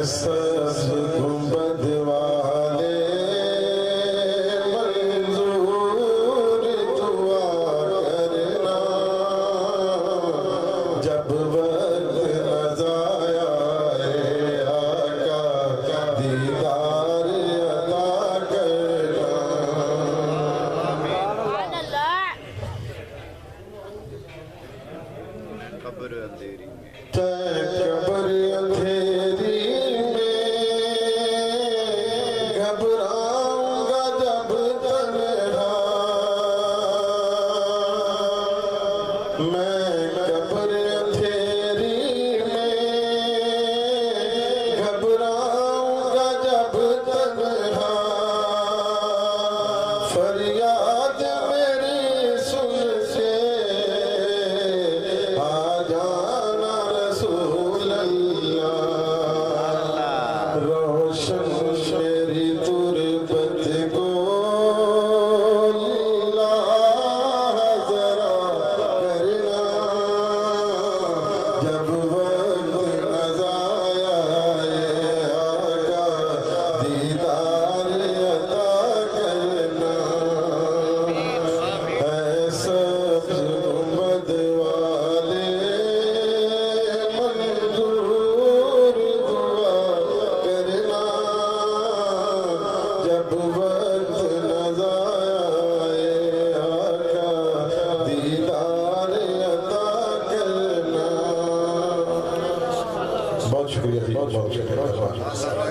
सब्ज़ गुंबद वाले मंजूर दुआ करना, जब वक्त नज़ाया आका दीदार अता करना। कब्र अंधेरी में, कब्र अंधेरी में घबराऊंगा जब तन्हा, मैं कब्र अंधेरी में घबराऊंगा जब तन्हा, फरियाद मेरी सुन के आ जाना रसूल अल्लाह, रोशन मेरी तुरबत को अल्लाह जरा करना, जब वक्त नज़ाया आका दीदार अता करना। है सब्ज़ गुंबद वाले मंजूर दुआ करना, जब वक्त नज़ाया आका दीदार अता करना। बहुत शुक्रिया, बहुत शुक्रिया।